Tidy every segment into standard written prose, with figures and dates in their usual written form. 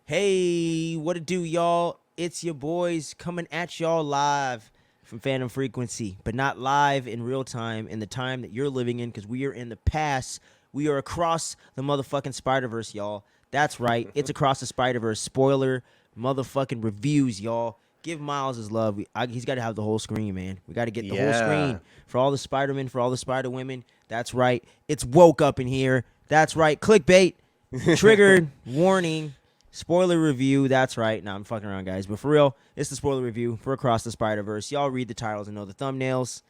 Hey, what it do, y'all? It's your boys coming at y'all live from Phantom Frequency, but not live in real time in the time that you're living in because we are in the past. We are across the motherfucking Spider-Verse, y'all. That's right. It's across the Spider-Verse. Spoiler motherfucking reviews, y'all. Give Miles his love. He's got to have the whole screen, man. We got to get the whole Yeah. screen for all the Spider-Men, for all the Spider-Women. That's right. It's woke up in here. That's right. Clickbait. Triggered. Warning. Spoiler review. That's right. Nah, I'm fucking around, guys. But for real, it's the spoiler review for Across the Spider-Verse. Y'all read the titles and know the thumbnails.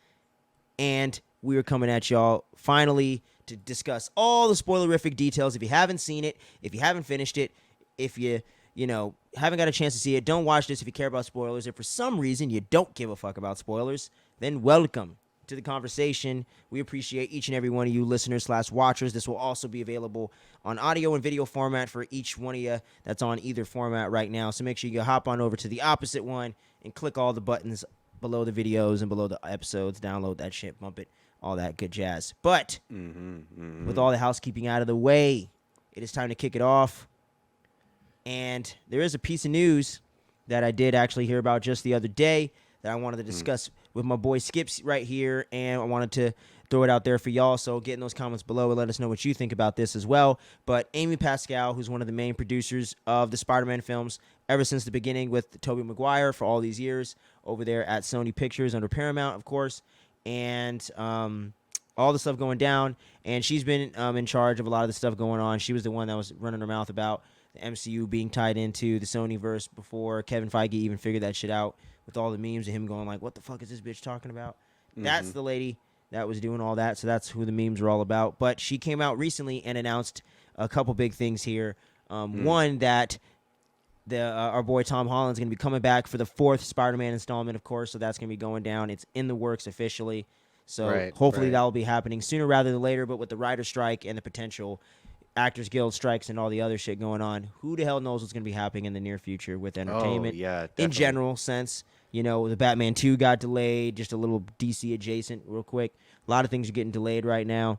And we are coming at y'all finally to discuss all the spoilerific details. If you haven't seen it, if you haven't finished it, if you haven't got a chance to see it, don't watch this if you care about spoilers. If for some reason you don't give a fuck about spoilers, then welcome to the conversation. We appreciate each and every one of you listeners/watchers. This will also be available on audio and video format for each one of you that's on either format right now. So make sure you hop on over to the opposite one and click all the buttons below the videos and below the episodes. Download that shit, bump it, all that good jazz. But with all the housekeeping out of the way, it is time to kick it off. And there is a piece of news that I did actually hear about just the other day that I wanted to discuss with my boy Skips right here, and I wanted to throw it out there for y'all. So get in those comments below and let us know what you think about this as well. But Amy Pascal, who's one of the main producers of the Spider-Man films ever since the beginning with Tobey Maguire for all these years over there at Sony Pictures under Paramount, of course, and all the stuff going down. And she's been in charge of a lot of the stuff going on. She was the one that was running her mouth about the MCU being tied into the Sonyverse before Kevin Feige even figured that shit out with all the memes of him going like, what the fuck is this bitch talking about? That's the lady that was doing all that, so that's who the memes were all about. But she came out recently and announced a couple big things here. One, that our boy Tom Holland's going to be coming back for the fourth Spider-Man installment, of course, so that's going to be going down. It's in the works officially, so hopefully that will be happening sooner rather than later. But with the writer strike and the potential Actors Guild strikes and all the other shit going on, who the hell knows what's going to be happening in the near future with entertainment in general sense. You know, the Batman 2 got delayed, just a little DC adjacent real quick. A lot of things are getting delayed right now.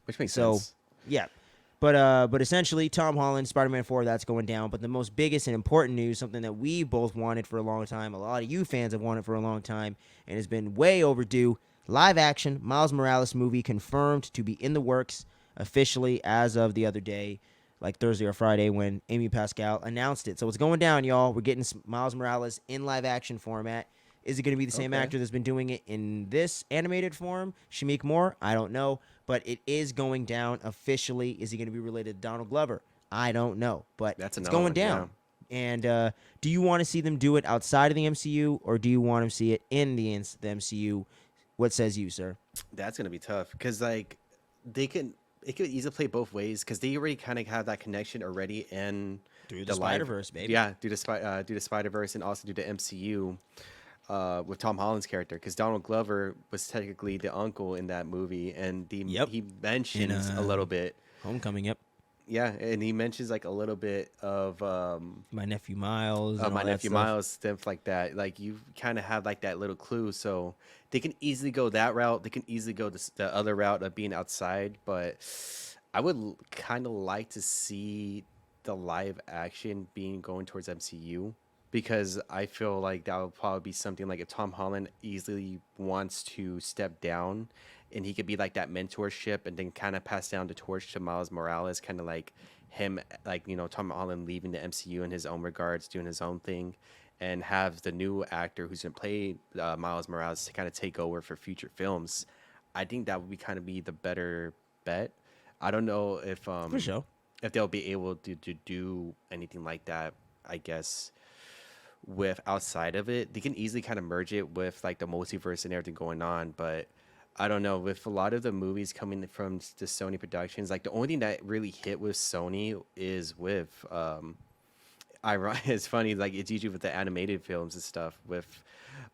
Which makes So, sense. yeah. But essentially, Tom Holland, Spider-Man 4, that's going down. But the most biggest and important news, something that we both wanted for a long time, a lot of you fans have wanted for a long time, and has been way overdue, live action Miles Morales movie confirmed to be in the works officially as of the other day, like Thursday or Friday, when Amy Pascal announced it. So it's going down, y'all. We're getting Miles Morales in live action format. Is it going to be the same actor that's been doing it in this animated form, Shamik Moore? I don't know, but it is going down officially. Is he going to be related to Donald Glover? I don't know, but it's going down. And do you want to see them do it outside of the MCU, or do you want to see it in the MCU? What says you, sir? That's gonna be tough because like it could easily play both ways because they already kind of have that connection already in Through the Spider-Verse, baby. Yeah, due to Spider-Verse and also due to MCU. With Tom Holland's character, because Donald Glover was technically the uncle in that movie, and he mentions a little bit Homecoming. Yep. Yeah, and he mentions like a little bit of my nephew Miles, my nephew Miles, stuff like that. Like you kind of have like that little clue, so they can easily go that route. They can easily go the other route of being outside, but I would kind of like to see the live action being going towards MCU. Because I feel like that would probably be something like if Tom Holland easily wants to step down and he could be like that mentorship and then kind of pass down the torch to Miles Morales, kind of like him, like, Tom Holland leaving the MCU in his own regards, doing his own thing, and have the new actor who's going to play Miles Morales to kind of take over for future films. I think that would be kind of be the better bet. I don't know if for sure if they'll be able to do anything like that, I guess. With outside of it, they can easily kind of merge it with like the multiverse and everything going on, but I don't know, with a lot of the movies coming from the Sony productions, like the only thing that really hit with Sony is with it's funny, like it's usually with the animated films and stuff with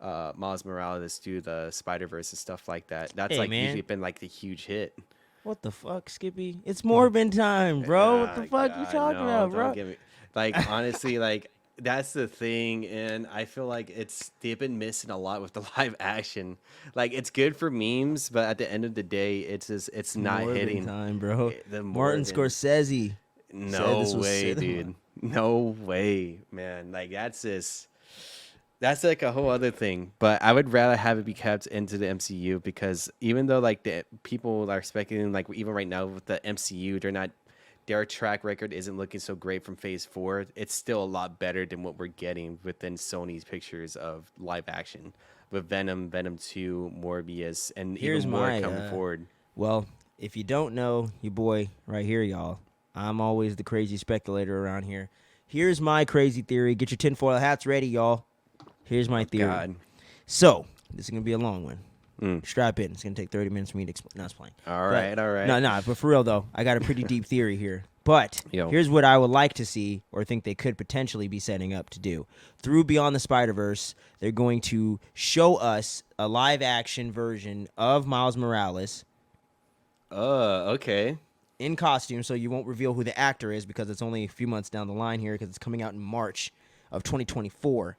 Miles Morales do the Spider-Verse and stuff like that. That's usually been like the huge hit. What the fuck, Skippy? It's Morbin time, bro. What the fuck you talking about, bro? Don't get me. Like honestly, like that's the thing, and I feel like they've been missing a lot with the live action. Like it's good for memes, but at the end of the day, it's not Morbin hitting time, bro. the Martin Scorsese. No way, dude. No way, man. Like that's like a whole other thing. But I would rather have it be kept into the MCU because even though like the people are speculating, like even right now with the MCU, their track record isn't looking so great from Phase 4. It's still a lot better than what we're getting within Sony's pictures of live action with Venom, Venom 2, Morbius, and even Here's more my coming forward. well, if you don't know, your boy right here, y'all. I'm always the crazy speculator around here. Here's my crazy theory. Get your tinfoil hats ready, y'all. Here's my Oh theory. God. So, this is going to be a long one. Mm. Strap in. It's going to take 30 minutes for me to explain. No, it's playing. All right, all right. No, but for real, though, I got a pretty deep theory here. But Yo. here's what I would like to see or think they could potentially be setting up to do. Through Beyond the Spider-Verse, they're going to show us a live-action version of Miles Morales Okay. in costume, so you won't reveal who the actor is because it's only a few months down the line here because it's coming out in March of 2024.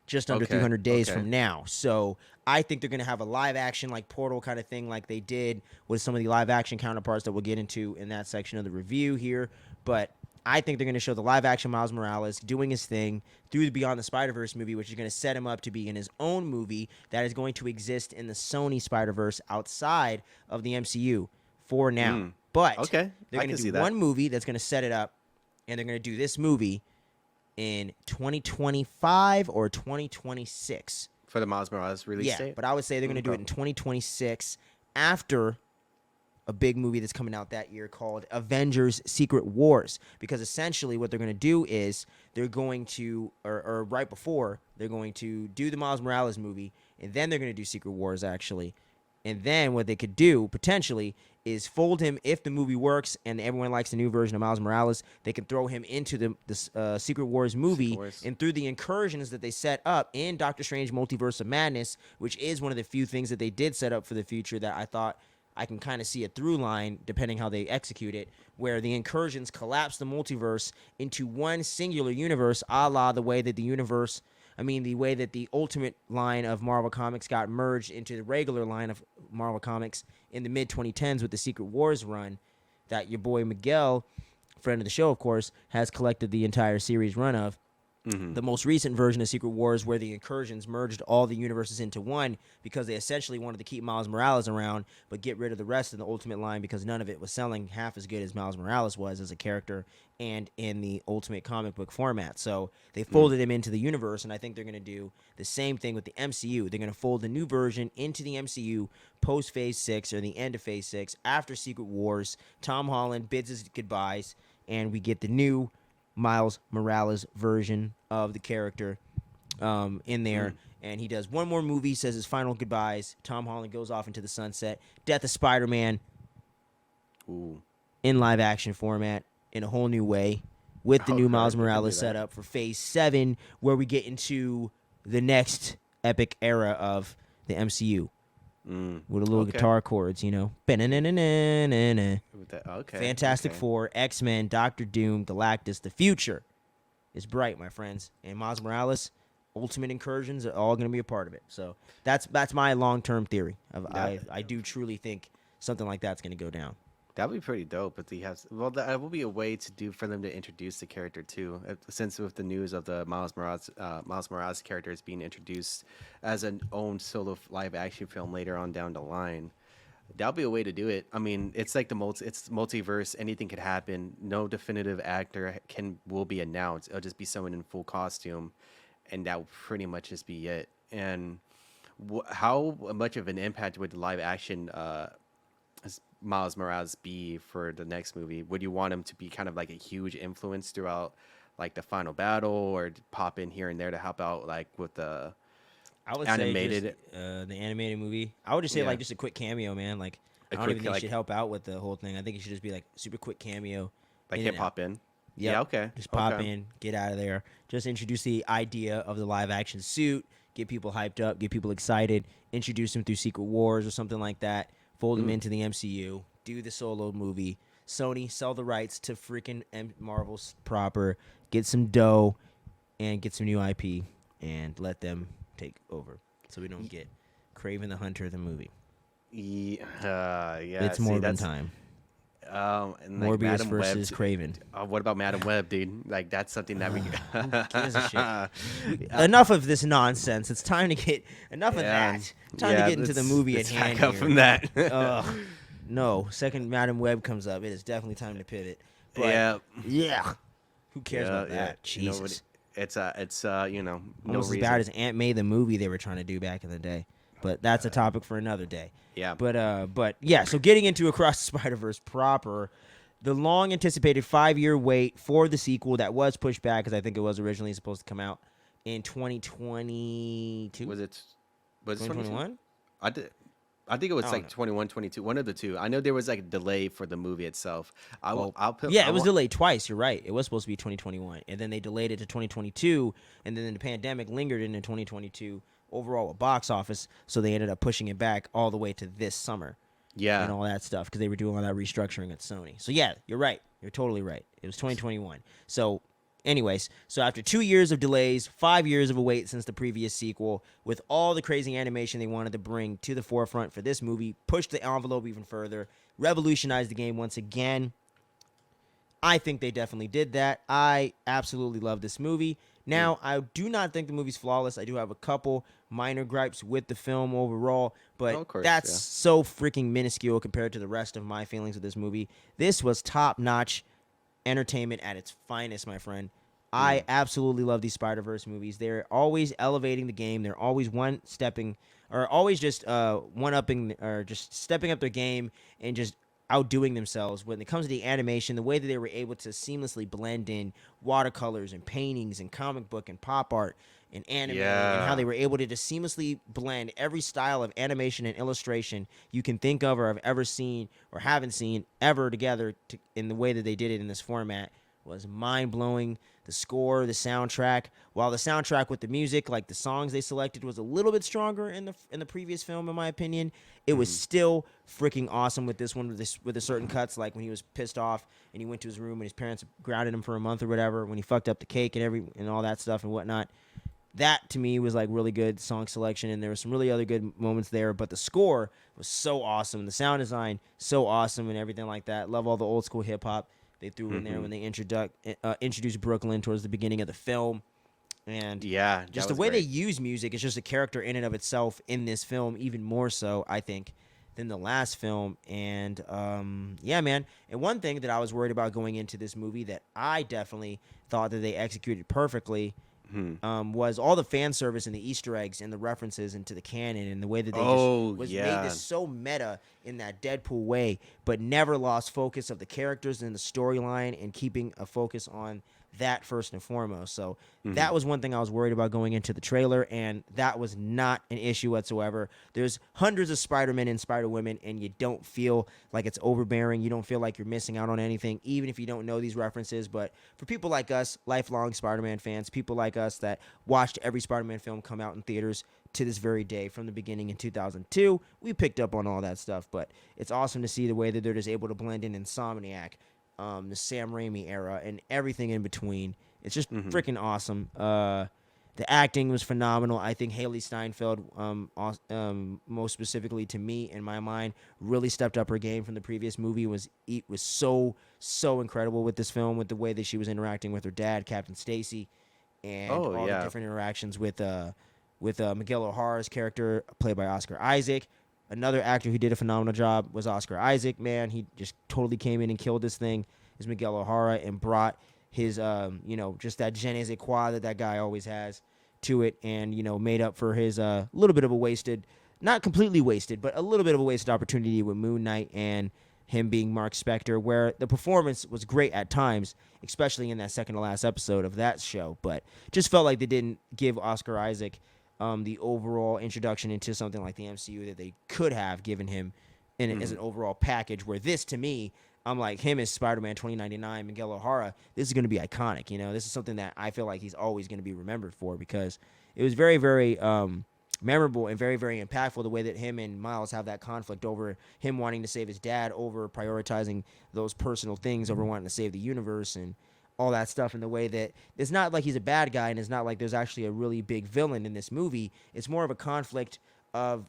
Just under Okay, 300 days okay. from now. So I think they're going to have a live action like Portal kind of thing like they did with some of the live action counterparts that we'll get into in that section of the review here. But I think they're going to show the live action Miles Morales doing his thing through the Beyond the Spider-Verse movie, which is going to set him up to be in his own movie that is going to exist in the Sony Spider-Verse outside of the MCU for now. But Okay, they're I going can to see do that. one movie that's going to set it up, and they're going to do this movie in 2025 or 2026. For the Miles Morales release date? But I would say they're going to do it Okay. in 2026 after a big movie that's coming out that year called Avengers Secret Wars. Because essentially what they're going to do is they're going to, or right before, they're going to do the Miles Morales movie, and then they're going to do Secret Wars, actually. And then what they could do, potentially, is fold him if the movie works and everyone likes the new version of Miles Morales. They can throw him into the Secret Wars movie, Secret Wars. and through the incursions that they set up in Doctor Strange Multiverse of Madness, which is one of the few things that they did set up for the future that I thought I can kind of see a through line, depending how they execute it, where the incursions collapse the multiverse into one singular universe, a la the way that the way that the Ultimate line of Marvel Comics got merged into the regular line of Marvel Comics in the mid-2010s with the Secret Wars run that your boy Miguel, friend of the show, of course, has collected the entire series run of. The most recent version of Secret Wars, where the incursions merged all the universes into one because they essentially wanted to keep Miles Morales around but get rid of the rest of the Ultimate line because none of it was selling half as good as Miles Morales was as a character and in the Ultimate comic book format. So they folded him into the universe, and I think they're going to do the same thing with the MCU. They're going to fold the new version into the MCU post Phase 6 or the end of Phase 6 after Secret Wars. Tom Holland bids his goodbyes, and we get the new Miles Morales version of the character in there. And he does one more movie, says his final goodbyes. Tom Holland goes off into the sunset. Death of Spider-Man Ooh. in live action format in a whole new way with the new Okay, Miles we can do Morales that. set up for Phase 7, where we get into the next epic era of the MCU with a little Okay. guitar chords, you know. Ba-na-na-na-na-na-na. With that- Okay. Fantastic okay. Four, X-Men, Doctor Doom, Galactus. The future is bright, my friends. And Miles Morales, Ultimate Incursions are all going to be a part of it. So that's my long-term theory. I do truly think something like that's going to go down. That'd be pretty dope. But that will be a way to do for them to introduce the character too. Since with the news of the Miles Morales character is being introduced as an own solo live action film later on down the line, that'll be a way to do it. I mean, it's like it's multiverse. Anything could happen. No definitive actor will be announced. It'll just be someone in full costume, and that will pretty much just be it. And how much of an impact would the live action Miles Morales be for the next movie? Would you want him to be kind of like a huge influence throughout like the final battle, or pop in here and there to help out like with the I would animated? say just, the animated movie. I would just say Yeah. like just a quick cameo, man. Like A I don't quick, even think like- he should help out with the whole thing. I think he should just be like super quick cameo. Like in him and out. pop in? Yep. Yeah, okay. Just pop okay. in, get out of there. Just introduce the idea of the live action suit, get people hyped up, get people excited, introduce them through Secret Wars or something like that, fold them into the MCU, do the solo movie. Sony, sell the rights to freaking Marvel's proper, get some dough, and get some new IP, and let them take over. So we don't get Kraven the Hunter the movie. Yeah, It's see, more than that's time. And like Morbius Madam versus Web. Craven. What about Madam Web, dude? Like that's something that we. Who gives a shit? Enough of this nonsense. It's time to get enough of Yeah, that. Time to get into the movie at let's hand back up here. from that. Ugh. No, second Madam Web comes up. It is definitely time to pivot. But Yeah. yeah, who cares Yeah, about that? You know, Jesus, it's you know, no almost as reason. bad as Aunt May the movie they were trying to do back in the day. But that's a topic for another day. Yeah. But yeah. So getting into Across the Spider-Verse proper, the long anticipated 5-year wait for the sequel that was pushed back because I think it was originally supposed to come out in 2022. Was it 2021? I think it was I like don't know. 21, 22, one of the two. I know there was like a delay for the movie itself. I'll put. Yeah, it was delayed twice. You're right. It was supposed to be 2021, and then they delayed it to 2022, and then the pandemic lingered into 2022 overall at box office, so they ended up pushing it back all the way to this summer Yeah. and all that stuff because they were doing all that restructuring at Sony. So yeah, you're right. You're totally right. It was 2021. So anyways, so after 2 years of delays, 5 years of a wait since the previous sequel, with all the crazy animation they wanted to bring to the forefront for this movie, pushed the envelope even further, revolutionized the game once again. I think they definitely did that. I absolutely love this movie. Now, I do not think the movie's flawless. I do have a couple minor gripes with the film overall, but of course, that's yeah. so freaking minuscule compared to the rest of my feelings of this movie. This was top-notch entertainment at its finest, my friend. I absolutely love these Spider-Verse movies. They're always elevating the game. They're always one-upping or just stepping up their game and just outdoing themselves. When it comes to the animation, the way that they were able to seamlessly blend in watercolors and paintings and comic book and pop art and anime, and how they were able to just seamlessly blend every style of animation and illustration you can think of or have ever seen or haven't seen ever together in the way that they did it in this format was mind-blowing. The score, the soundtrack, while the soundtrack with the music, like the songs they selected, was a little bit stronger in the previous film, in my opinion, it was still freaking awesome with this one, with the certain cuts, like when he was pissed off and he went to his room and his parents grounded him for a month or whatever, when he fucked up the cake and all that stuff and whatnot. That to me was like really good song selection, and there were some really other good moments there. But the score was so awesome, the sound design so awesome, and everything like that. Love all the old school hip hop they threw in there when they introduced Brooklyn towards the beginning of the film, and just the way they use music is just a character in and of itself in this film, even more so I think than the last film. And yeah, man. And one thing that I was worried about going into this movie that I definitely thought that they executed perfectly. Was all the fan service and the Easter eggs and the references into the canon and the way that they made this so meta in that Deadpool way, but never lost focus of the characters and the storyline and keeping a focus on that first and foremost. So that was one thing I was worried about going into the trailer, and that was not an issue whatsoever. There's hundreds of Spider-Men and Spider-Women, and you don't feel like it's overbearing. You don't feel like you're missing out on anything, even if you don't know these references. But for people like us, lifelong Spider-Man fans, people like us that watched every Spider-Man film come out in theaters to this very day from the beginning in 2002, we picked up on all that stuff. But it's awesome to see the way that they're just able to blend in Insomniac, the Sam Raimi era, and everything in between. It's just freaking awesome. The acting was phenomenal. I think Haley Steinfeld, most specifically to me, in my mind, really stepped up her game from the previous movie. Was so incredible with this film, with the way that she was interacting with her dad, Captain Stacy, and all the different interactions with Miguel O'Hara's character, played by Oscar Isaac. Another actor who did a phenomenal job was Oscar Isaac. Man, he just totally came in and killed this thing. Is Miguel O'Hara, and brought his, just that je ne sais quoi that guy always has to it, and, made up for his little bit of a wasted, not completely wasted, but a little bit of a wasted opportunity with Moon Knight and him being Mark Spector, where the performance was great at times, especially in that second to last episode of that show, but just felt like they didn't give Oscar Isaac the overall introduction into something like the MCU that they could have given him as an overall package, where this, to me, I'm like, him as Spider-Man 2099, Miguel O'Hara, this is going to be iconic. This is something that I feel like he's always going to be remembered for, because it was very, very memorable and very, very impactful, the way that him and Miles have that conflict over him wanting to save his dad, over prioritizing those personal things, over wanting to save the universe and all that stuff, in the way that it's not like he's a bad guy, and it's not like there's actually a really big villain in this movie. It's more of a conflict of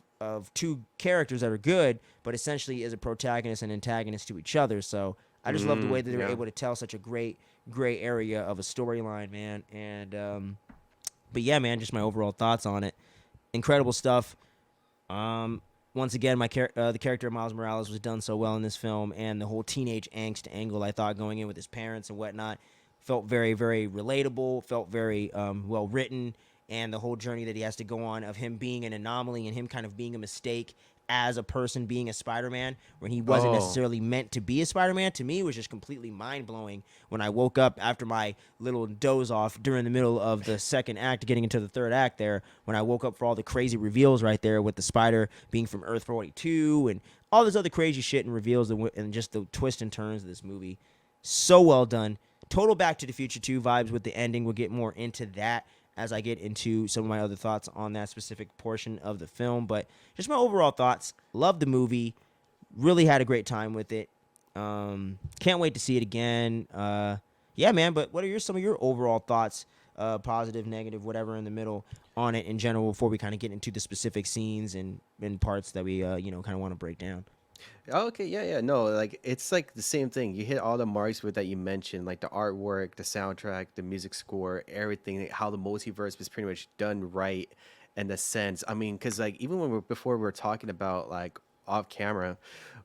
two characters that are good, but essentially is a protagonist and antagonist to each other. So I just love the way that they're Yeah. able to tell such a great gray area of a storyline, man. And but yeah, man, just my overall thoughts on it. Incredible stuff. Um, Once again, the character of Miles Morales was done so well in this film, and the whole teenage angst angle I thought going in with his parents and whatnot felt very, very relatable. Felt very well written, and the whole journey that he has to go on of him being an anomaly and him kind of being a mistake as a person being a Spider-Man when he wasn't Oh, necessarily meant to be a Spider-Man, to me was just completely mind-blowing when I woke up after my little doze off during the middle of the second act getting into the third act there, when I woke up for all the crazy reveals right there with the spider being from Earth 42 and all this other crazy shit and reveals and just the twists and turns of this movie. So well done. Total Back to the Future 2 vibes with the ending. We'll get more into that as I get into some of my other thoughts on that specific portion of the film. But just my overall thoughts. Love the movie. Really had a great time with it. Can't wait to see it again. Yeah, man. But what are some of your overall thoughts, positive, negative, whatever in the middle on it in general before we kind of get into the specific scenes and parts that we kind of want to break down? oh, okay, yeah, yeah. No, like it's like the same thing. You hit all the marks with that you mentioned, like the artwork, the soundtrack, the music score, everything. Like, how the multiverse was pretty much done right in the sense. I mean, because like even when before we were talking about like off camera,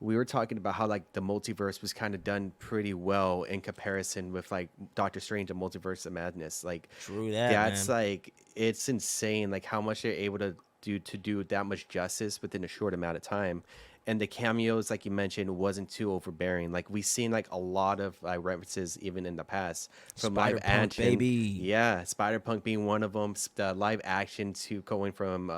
we were talking about how like the multiverse was kind of done pretty well in comparison with like Doctor Strange and Multiverse of Madness. Like True that, that's man. like it's insane, like how much they're able to do that much justice within a short amount of time. And the cameos, like you mentioned, wasn't too overbearing. Like we've seen like a lot of references even in the past from live Spider Punk, action. baby. Yeah, Spider Punk being one of them. The live action to going from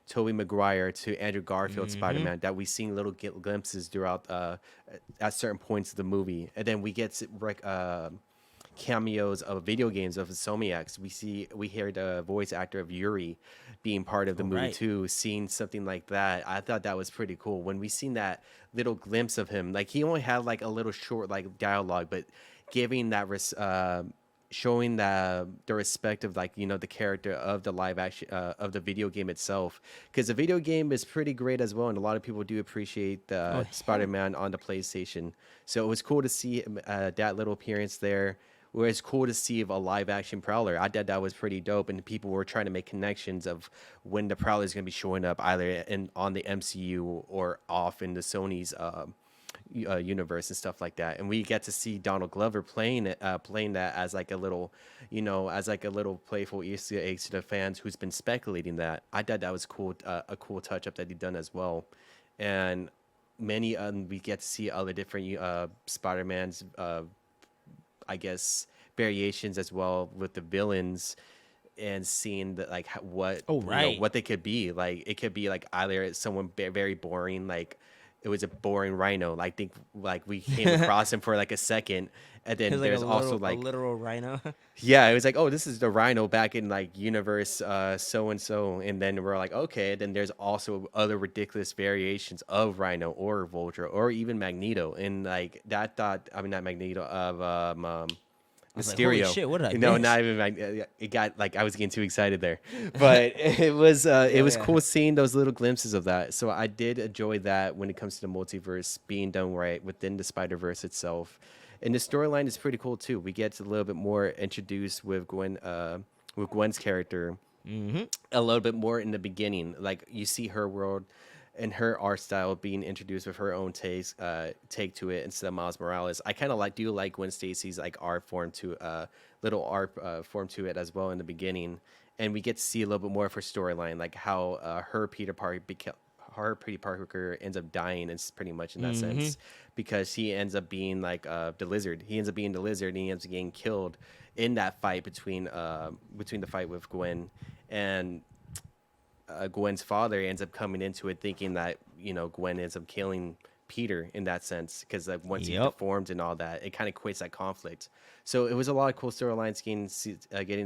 Tobey Maguire to Andrew Garfield Spider Mm-hmm. Man that we've seen little glimpses throughout at certain points of the movie, and then we get cameos of video games of Insomniacs. We hear the voice actor of Yuri being part of the All movie right. too. Seeing something like that, I thought that was pretty cool. When we seen that little glimpse of him, like he only had like a little short like dialogue, but giving that showing the respect of like the character of the live action of the video game itself, because the video game is pretty great as well, and a lot of people do appreciate Oh the hell. Spider-Man on the PlayStation. So it was cool to see that little appearance there. Where it's cool to see a live action Prowler. I thought that was pretty dope, and people were trying to make connections of when the Prowler is going to be showing up either in on the MCU or off in the Sony's universe and stuff like that. And we get to see Donald Glover playing it, playing that as like a little, as like a little playful Easter egg to the fans who's been speculating that. I thought that was cool, a cool touch up that he done as well, and many we get to see other different Spider Mans. I guess variations as well with the villains and seeing that like what Oh right. what they could be. Like it could be like either someone very boring, like it was a boring rhino. I think like we came across him for like a second, and then It's like there's also a like literal rhino. yeah, it was like, oh, this is the rhino back in like universe so and so, and then we're like, okay. Then there's also other ridiculous variations of rhino or vulture or even Magneto, and like that thought. I mean, not Magneto of I was like, holy Mysterio. shit, what did I No, not miss? even it got like I was getting too excited there, but it Hell was yeah. cool seeing those little glimpses of that. So I did enjoy that when it comes to the multiverse being done right within the Spider Verse itself. And the storyline is pretty cool too. We get a little bit more introduced with Gwen's character Mm-hmm. a little bit more in the beginning. Like you see her world and her art style being introduced with her own take to it instead of Miles Morales. I kind of do like Gwen Stacy's like art form to little art form to it as well in the beginning, and we get to see a little bit more of her storyline, like how her Peter Parker ends up dying. It's pretty much in that Mm-hmm. sense because he ends up being like the lizard. He ends up being the lizard, and he ends up getting killed in that fight between the fight with Gwen and Gwen's father ends up coming into it thinking that Gwen ends up killing Peter in that sense because like once he Yep. deformed and all that, it kind of creates that conflict. So it was a lot of cool storylines getting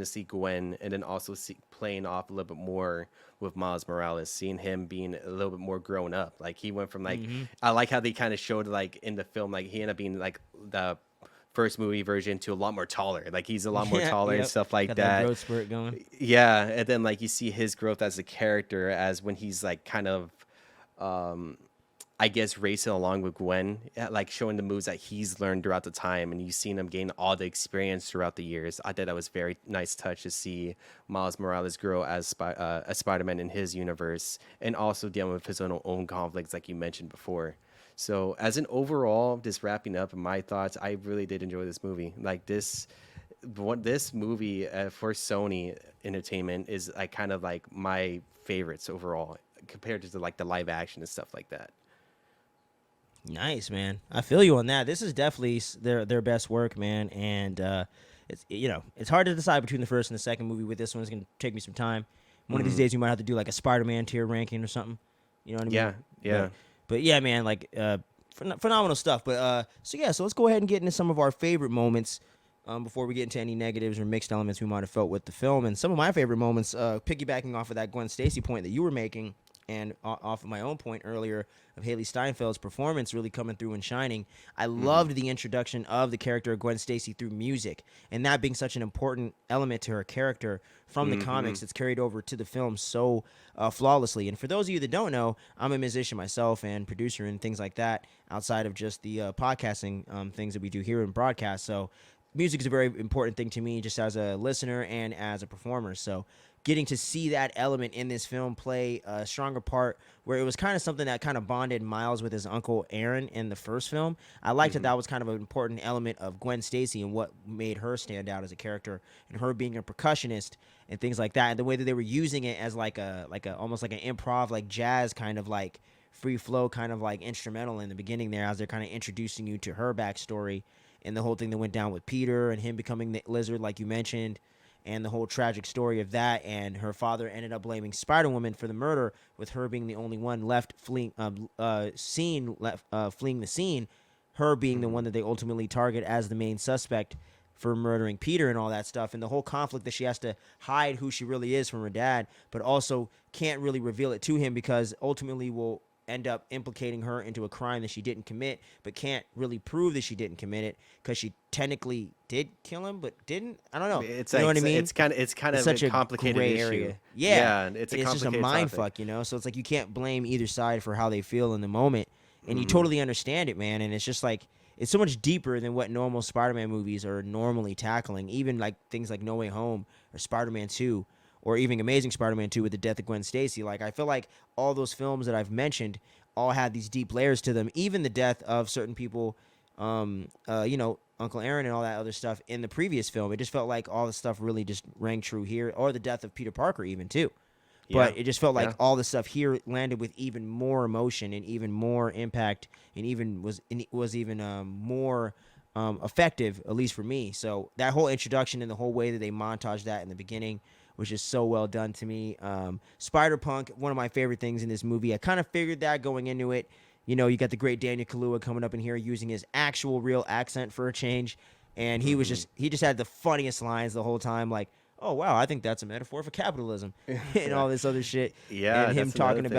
to see Gwen and then also playing off a little bit more with Miles Morales, seeing him being a little bit more grown up. Like he went from like Mm-hmm. I like how they kind of showed like in the film like he ended up being like the first movie version to a lot more taller. Like he's a lot more Yeah, taller and yep. stuff like Got that that. growth spurt going. Yeah, and then like you see his growth as a character as when he's like kind of um I guess racing along with Gwen, like showing the moves that he's learned throughout the time, and you've seen him gain all the experience throughout the years. I thought that was very nice touch to see Miles Morales grow as Spider-Man in his universe, and also dealing with his own conflicts, like you mentioned before. So, as an overall, just wrapping up my thoughts, I really did enjoy this movie. Like this movie for Sony Entertainment is like kind of like my favorites overall compared to like the live action and stuff like that. Nice, man. I feel you on that. This is definitely their best work, man. And it's it's hard to decide between the first and the second movie. With this one, it's gonna take me some time. One of these days, we might have to do like a Spider-Man tier ranking or something. You know what I mean? Yeah, yeah. But yeah, man, like phenomenal stuff. But so let's go ahead and get into some of our favorite moments before we get into any negatives or mixed elements we might have felt with the film. And some of my favorite moments, piggybacking off of that Gwen Stacy point that you were making, and off of my own point earlier of Haley Steinfeld's performance really coming through and shining. I loved the introduction of the character of Gwen Stacy through music, and that being such an important element to her character from the comics. It's carried over to the film so flawlessly. And for those of you that don't know, I'm a musician myself and producer and things like that outside of just the podcasting things that we do here in broadcast. So music is a very important thing to me just as a listener and as a performer. So getting to see that element in this film play a stronger part where it was kind of something that kind of bonded Miles with his uncle Aaron in the first film. I liked that was kind of an important element of Gwen Stacy and what made her stand out as a character, and her being a percussionist and things like that, and the way that they were using it as like a almost like an improv, like jazz kind of like free flow kind of like instrumental in the beginning there, as they're kind of introducing you to her backstory and the whole thing that went down with Peter and him becoming the lizard like you mentioned, and the whole tragic story of that. And her father ended up blaming Spider-Woman for the murder, with her being the only one left fleeing the scene, her being the one that they ultimately target as the main suspect for murdering Peter and all that stuff, and the whole conflict that she has to hide who she really is from her dad, but also can't really reveal it to him because ultimately will end up implicating her into a crime that she didn't commit, but can't really prove that she didn't commit it because she technically did kill him, but didn't. I don't know. It's You know like what I mean? It's kind of Such a a complicated gray issue. area. Yeah, it's a it's just a complicated mind topic. fuck, So it's like you can't blame either side for how they feel in the moment, and you totally understand it, man. And it's just like it's so much deeper than what normal Spider-Man movies are normally tackling. Even like things like No Way Home or Spider-Man 2, or even Amazing Spider-Man 2 with the death of Gwen Stacy. Like I feel like all those films that I've mentioned all had these deep layers to them. Even the death of certain people, Uncle Aaron and all that other stuff in the previous film. It just felt like all the stuff really just rang true here, or the death of Peter Parker even too. But Yeah, it just felt like yeah. all the stuff here landed with even more emotion and even more impact, and even was even more effective, at least for me. So that whole introduction and the whole way that they montaged that in the beginning was just so well done to me. Spider-Punk, one of my favorite things in this movie. I kind of figured that going into it. You got the great Daniel Kaluuya coming up in here using his actual real accent for a change, and he just had the funniest lines the whole time, like, "Oh wow, I think that's a metaphor for capitalism," and all this other shit. Yeah, And him that's another talking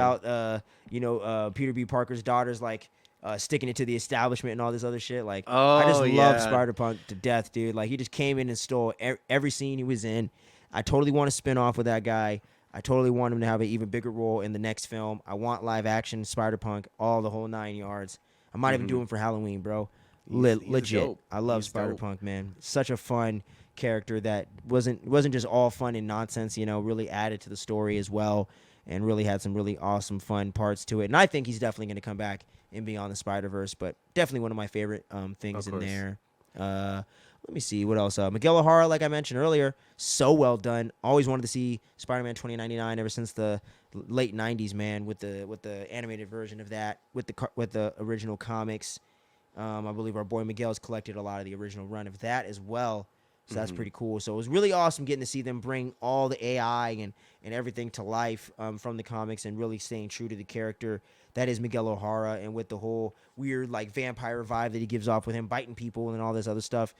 thing. about Peter B. Parker's daughters like sticking it to the establishment and all this other shit. Like I just Oh love yeah. Spider-Punk to death, dude. Like he just came in and stole every scene he was in. I totally want to spin off with that guy. I totally want him to have an even bigger role in the next film. I want live action Spider-Punk, all the whole 9 yards. I might even do him for Halloween, bro. He's Legit. dope. I love He's dope. Spider-Punk, man. Such a fun character that wasn't just all fun and nonsense, really added to the story as well, and really had some really awesome fun parts to it. And I think he's definitely going to come back in Beyond the Spider-Verse, but definitely one of my favorite things Of in course. there. Let me see what else. Miguel O'Hara, like I mentioned earlier, so well done. Always wanted to see Spider-Man 2099 ever since the late 90s, man, with the animated version of that, with the original comics. I believe our boy Miguel's collected a lot of the original run of that as well. So that's pretty cool. So it was really awesome getting to see them bring all the AI and everything to life from the comics, and really staying true to the character that is Miguel O'Hara, and with the whole weird like vampire vibe that he gives off with him biting people and all this other stuff.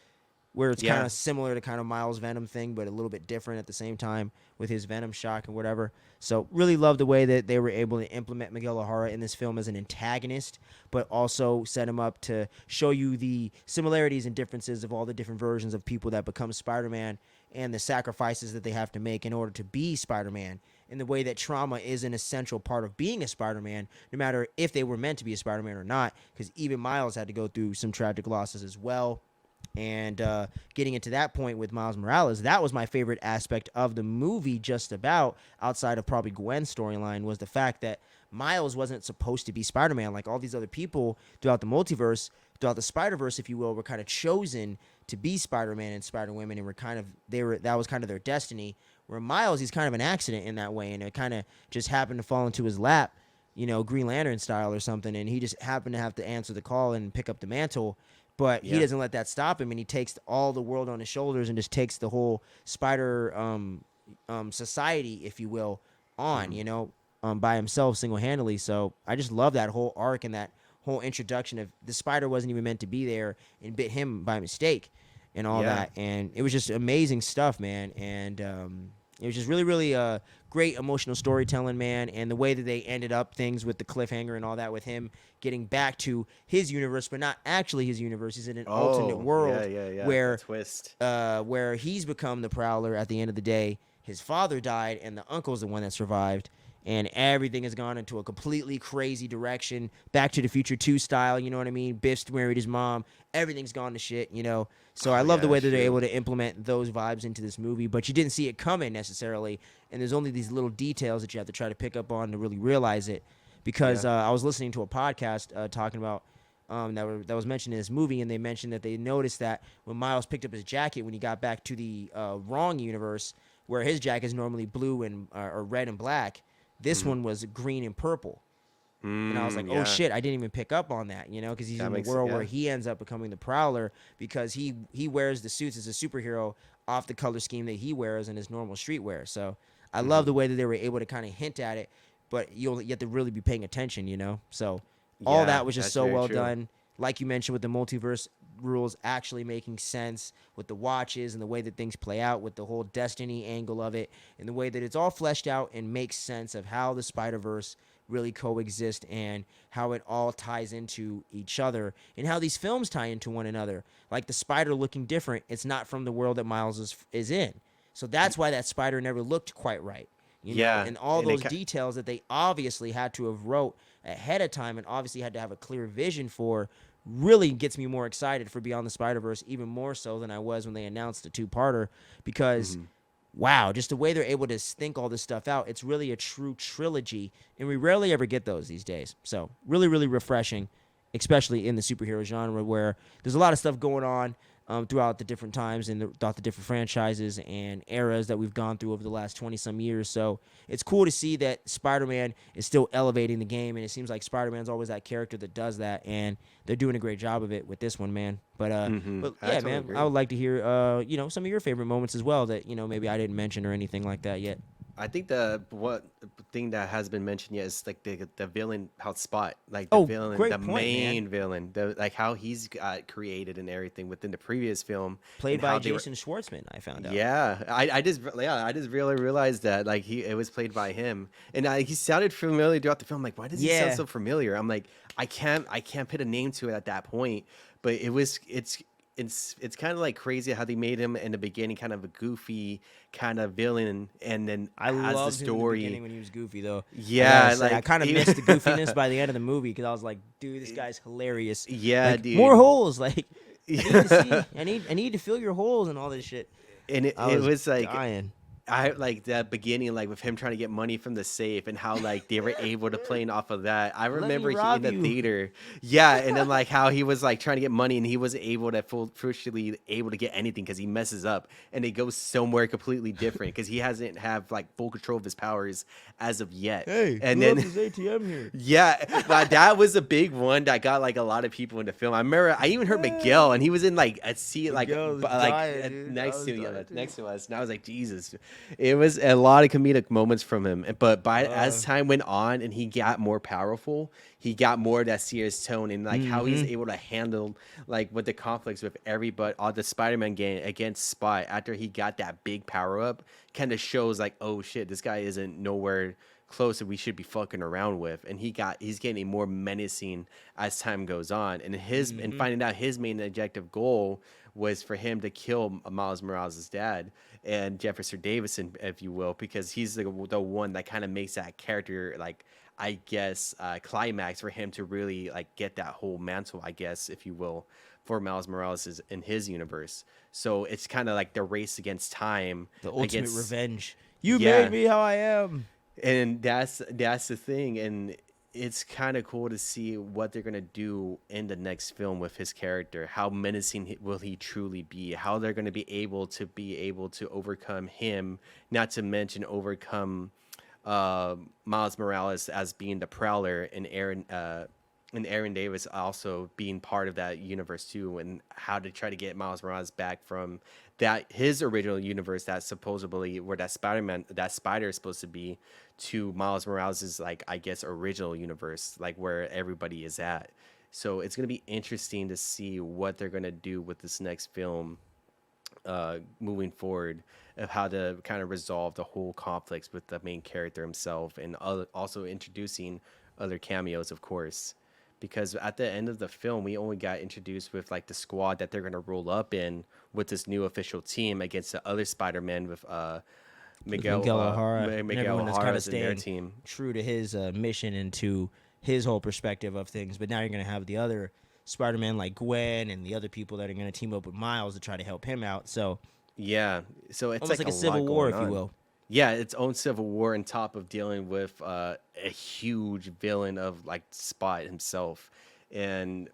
where it's kind Yeah. of similar to kind of Miles' Venom thing, but a little bit different at the same time with his Venom shock and whatever. So really love the way that they were able to implement Miguel O'Hara in this film as an antagonist, but also set him up to show you the similarities and differences of all the different versions of people that become Spider-Man and the sacrifices that they have to make in order to be Spider-Man, in the way that trauma is an essential part of being a Spider-Man, no matter if they were meant to be a Spider-Man or not, because even Miles had to go through some tragic losses as well. And getting into that point with Miles Morales, that was my favorite aspect of the movie, just about, outside of probably Gwen's storyline, was the fact that Miles wasn't supposed to be Spider-Man. Like all these other people throughout the multiverse, throughout the Spider-Verse, if you will, were kind of chosen to be Spider-Man and Spider-Women, and that was kind of their destiny. Where Miles, he's kind of an accident in that way, and it kind of just happened to fall into his lap, Green Lantern style or something, and he just happened to have to answer the call and pick up the mantle. But he doesn't let that stop him, and he takes all the world on his shoulders and just takes the whole Spider society, if you will, on, by himself single-handedly. So I just love that whole arc and that whole introduction of the Spider wasn't even meant to be there and bit him by mistake and all that. And it was just amazing stuff, man. And it was just really, really great emotional storytelling, man. And the way that they ended up things with the cliffhanger and all that, with him getting back to his universe, but not actually his universe. He's in an alternate world where twist. Where he's become the Prowler at the end of the day. His father died, and the uncle's the one that survived. And everything has gone into a completely crazy direction. Back to the Future 2 style, you know what I mean? Biff's married his mom. Everything's gone to shit, So I love the way that they're able to implement those vibes into this movie. But you didn't see it coming necessarily. And there's only these little details that you have to try to pick up on to really realize it. Because I was listening to a podcast talking about that was mentioned in this movie, and they mentioned that they noticed that when Miles picked up his jacket when he got back to the wrong universe, where his jacket is normally blue and or red and black, this one was green and purple. And I was like, oh, shit, I didn't even pick up on that, because he's in the world where he ends up becoming the Prowler because he wears the suits as a superhero off the color scheme that he wears in his normal streetwear. So I love the way that they were able to kind of hint at it, but you have to really be paying attention, So all that was just so well done. Like you mentioned with the multiverse rules actually making sense with the watches and the way that things play out with the whole destiny angle of it and the way that it's all fleshed out and makes sense of how the Spider-Verse really coexist and how it all ties into each other and how these films tie into one another. Like the spider looking different, it's not from the world that Miles is in. So that's why that spider never looked quite right. And all those details that they obviously had to have wrote ahead of time and obviously had to have a clear vision for really gets me more excited for Beyond the Spider-Verse, even more so than I was when they announced the two-parter, because wow, just the way they're able to think all this stuff out, it's really a true trilogy, and we rarely ever get those these days. So really, really refreshing, especially in the superhero genre where there's a lot of stuff going on throughout the different times and throughout the different franchises and eras that we've gone through over the last 20-some years. So it's cool to see that Spider-Man is still elevating the game, and it seems like Spider-Man's always that character that does that, and they're doing a great job of it with this one, man. But yeah, man, I would like to hear some of your favorite moments as well that maybe I didn't mention or anything like that yet. I think the thing that has been mentioned yet is like the villain, how Spot, like the villain, the main villain, like how he's got created and everything within the previous film, played by Jason Schwartzman. I found out. Yeah, I just really realized that like it was played by him, and he sounded familiar throughout the film. Like, why does he sound so familiar? I'm like, I can't put a name to it at that point, but it's kind of like crazy how they made him in the beginning kind of a goofy kind of villain, and then I loved the story him in the beginning when he was goofy though. Yeah, I kind of missed the goofiness by the end of the movie because I was like, dude, this guy's hilarious. Yeah, like, dude, more holes. Like, I need to see. I need to fill your holes and all this shit. And it was like dying. I like that beginning, like with him trying to get money from the safe and how like they were able to play off of that. I remember in the theater, and then like how he was like trying to get money and he wasn't able to fruitfully able to get anything because he messes up and it goes somewhere completely different because he hasn't have like full control of his powers as of yet. Hey, and then his ATM here. Yeah, that was a big one that got like a lot of people in the film. I remember I even heard Miguel and he was in like a seat like next to us, and I was like, Jesus. It was a lot of comedic moments from him, but as Uh, time went on and he got more powerful, he got more of that serious tone and like how he's mm-hmm. able to handle like with the conflicts with everybody, all the Spider-Man gang against Spot after he got that big power up, kind of shows like, oh shit, this guy isn't nowhere close that we should be fucking around with, and he's getting more menacing as time goes on, and Mm-hmm. finding out his main objective goal was for him to kill Miles Morales' dad and Jefferson Davison, if you will, because he's the one that kind of makes that character like I guess climax for him to really like get that whole mantle, I guess, if you will, for Miles Morales in his universe. So it's kind of like the race against time The ultimate against revenge. You made yeah, me how I am. and that's the thing, and it's kind of cool to see what they're gonna do in the next film with his character. How menacing will he truly be? How they're gonna be able to overcome him, not to mention overcome Miles Morales as being the Prowler and Aaron Davis also being part of that universe too, and how to try to get Miles Morales back from that his original universe that supposedly where that spider is supposed to be to Miles Morales's like I guess original universe, like where everybody is at. So it's gonna be interesting to see what they're gonna do with this next film moving forward of how to kind of resolve the whole conflicts with the main character himself and also introducing other cameos, of course. Because at the end of the film, we only got introduced with like the squad that they're gonna roll up in with this new official team against the other Spider-Man with With Miguel O'Hara and Miguel everyone that's kind of O'Hara's in their staying team. true to his mission and to his whole perspective of things. But now you're going to have the other Spider-Man like Gwen and the other people that are going to team up with Miles to try to help him out. So Yeah, so it's almost like like a a civil lot war, going if you on. will. Yeah, its own civil war on top of dealing with a huge villain of like Spot himself, and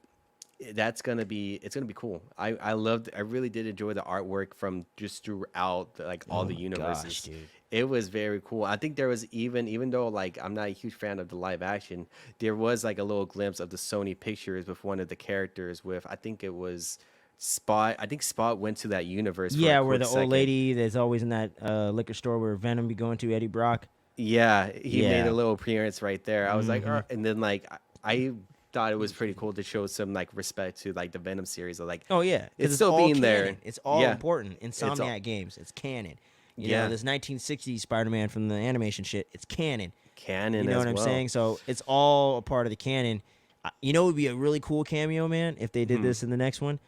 it's gonna be cool. I really did enjoy the artwork from just throughout like all Oh the my gosh, universes. dude. It was very cool. I think there was even though like I'm not a huge fan of the live action, there was like a little glimpse of the Sony pictures with one of the characters with I think it was Spot. I think Spot went to that universe for a Yeah, where quick the old second. lady that's always in that liquor store where Venom be going to, Eddie Brock. Yeah, he made a Yeah. little appearance right there. I was like, Mm-hmm. and then like I thought it was pretty cool to show some like respect to like the Venom series. Of, like Oh yeah, because it's it's still all being there. canon. It's all Yeah, important. it's all Insomniac Games. It's canon. You know, yeah, this 1960s Spider-Man from the animation shit. It's canon. You canon know what as I'm well. saying? So it's all a part of the canon. You know, it would be a really cool cameo, man, if they did Hmm. this in the next one.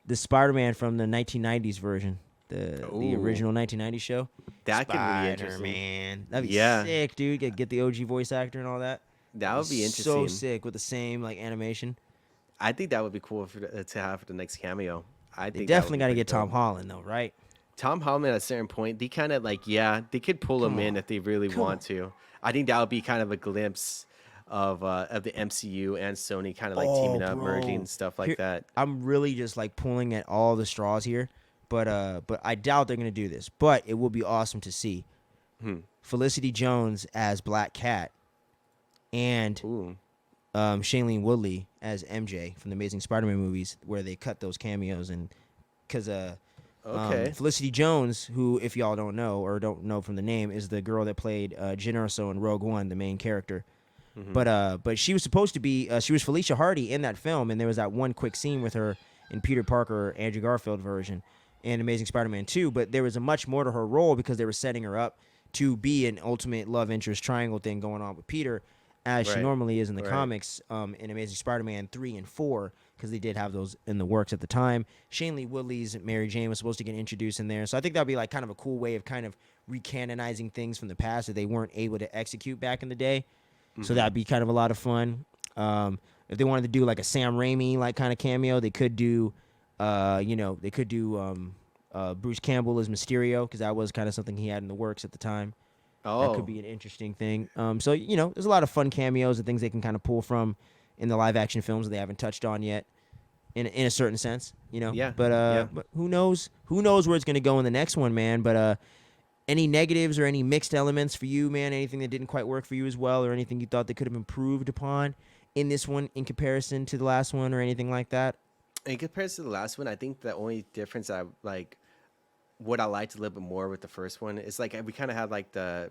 The Spider-Man from the 1990s version, the Ooh, original 1990s show. that could be interesting. Spider-Man. That'd be Yeah, sick, dude. Get the OG voice actor and all that. that Be would be so interesting. sick with the same like animation. I think that would be cool to have for the next cameo. I They think that would definitely be got to pretty get Tom dope. Holland though, right? Tom Holland at a certain point, they kind of like, yeah, they could pull him Come in on, if they really come want on. to. I think that would be kind of a glimpse of the MCU and Sony kind of like Oh, teaming up, merging bro. stuff like Here, that. I'm really just like pulling at all the straws here, but I doubt they're gonna do this. But it will be awesome to see Hmm. Felicity Jones as Black Cat and Ooh. Shailene Woodley as MJ from the Amazing Spider-Man movies, where they cut those cameos and because Okay. Felicity Jones, who if y'all don't know or don't know from the name, is the girl that played Jyn Erso in Rogue One, the main character. Hmm. But she was supposed to be she was Felicia Hardy in that film, and there was that one quick scene with her in Peter Parker Andrew Garfield version and Amazing Spider-Man 2. But there was a much more to her role because they were setting her up to be an ultimate love interest triangle thing going on with Peter, as she Right. normally is in the Right. comics in Amazing Spider-Man 3 and 4 because they did have those in the works at the time. Shailene Woodley's Mary Jane was supposed to get introduced in there, so I think that'd be like kind of a cool way of kind of recanonizing things from the past that they weren't able to execute back in the day. So Hmm. that'd be kind of a lot of fun. If they wanted to do like a Sam Raimi like kind of cameo, they could do, they could do Bruce Campbell as Mysterio because that was kind of something he had in the works at the time. That could Oh, be an interesting thing. So there's a lot of fun cameos and things they can kind of pull from in the live action films that they haven't touched on yet, in a certain sense. yeah. Yeah. But who knows? Who knows where it's gonna go in the next one, man? But any negatives or any mixed elements for you, man? Anything that didn't quite work for you as well, or anything you thought they could have improved upon in this one in comparison to the last one, or anything like that? In comparison to the last one, I think the only difference I like what I liked a little bit more with the first one is like we kind of had like the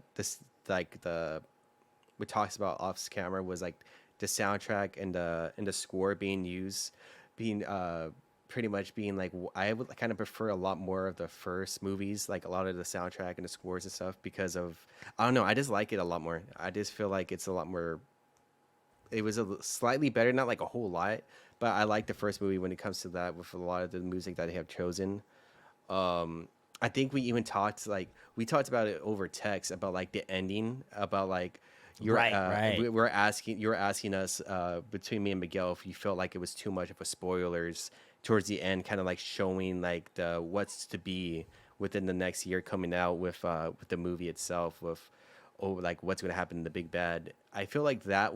we talks about off camera was like the soundtrack and the score being used, being pretty much being like I would kind of prefer a lot more of the first movies, like a lot of the soundtrack and the scores and stuff because of I don't know, I just like it a lot more. I just feel like it's a lot more. It was slightly better, not like a whole lot, but I like the first movie when it comes to that with a lot of the music that they have chosen. I think we talked about it over text about like the ending about like Right. you were asking us between me and Miguel if you felt like it was too much of a spoilers towards the end, kind of like showing like the what's to be within the next year coming out with the movie itself with like what's going to happen in the big bad. I feel like it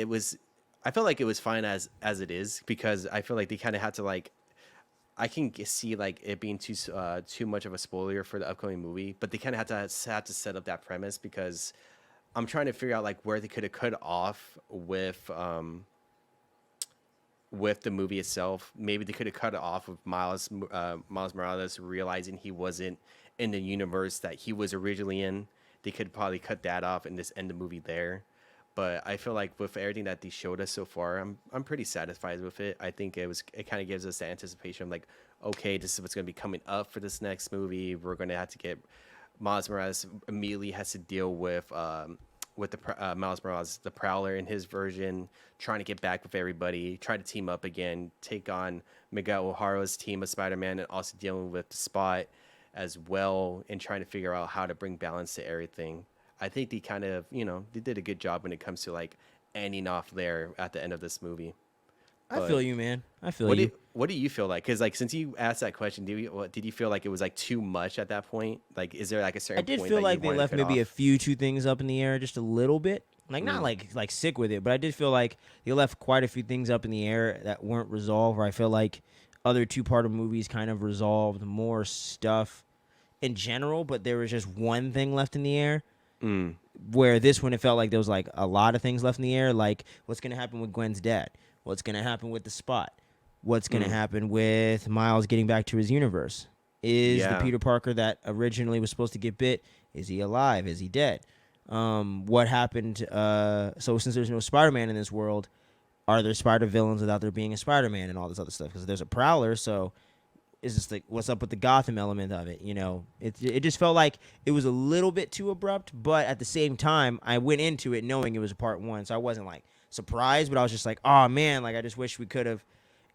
was I felt like it was fine as it is because I feel like they kind of had to like I can see like it being too much of a spoiler for the upcoming movie, but they kind of had to set up that premise because I'm trying to figure out like where they could have cut off with the movie itself. Maybe they could have cut it off with Miles Morales realizing he wasn't in the universe that he was originally in. They could probably cut that off and just end the movie there. But I feel like with everything that they showed us so far, I'm pretty satisfied with it. I think it kind of gives us the anticipation of like, okay, this is what's going to be coming up for this next movie. We're going to have to get Miles Morales immediately has to deal with Miles Morales, the Prowler in his version, trying to get back with everybody, try to team up again, take on Miguel O'Hara's team of Spider-Man, and also dealing with the Spot as well, and trying to figure out how to bring balance to everything. I think they kind of, they did a good job when it comes to like ending off there at the end of this movie. I But feel you, man. I feel you. what do you feel like? Because like since you asked that question, did you feel like it was like too much at that point? Like, is there like a I certain did point feel that you like they wanted to left cut maybe a off? few two things up in the air just a little bit. Like not Mm, like sick with it, but I did feel like they left quite a few things up in the air that weren't resolved. Or I feel like other two-part of movies kind of resolved more stuff in general, but there was just one thing left in the air. mm, Where this one, it felt like there was like a lot of things left in the air. Like what's gonna happen with Gwen's dad? What's gonna happen with the Spot? What's gonna mm. happen with Miles getting back to his universe? Is the Yeah. Peter Parker that originally was supposed to get bit? Is he alive? Is he dead? What happened? So since there's no Spider-Man in this world, are there Spider villains without there being a Spider-Man and all this other stuff? Because there's a Prowler, so it's just like what's up with the Gotham element of it? It just felt like it was a little bit too abrupt, but at the same time, I went into it knowing it was a part one, so I wasn't like surprised, but I was just like, oh man, like I just wish we could have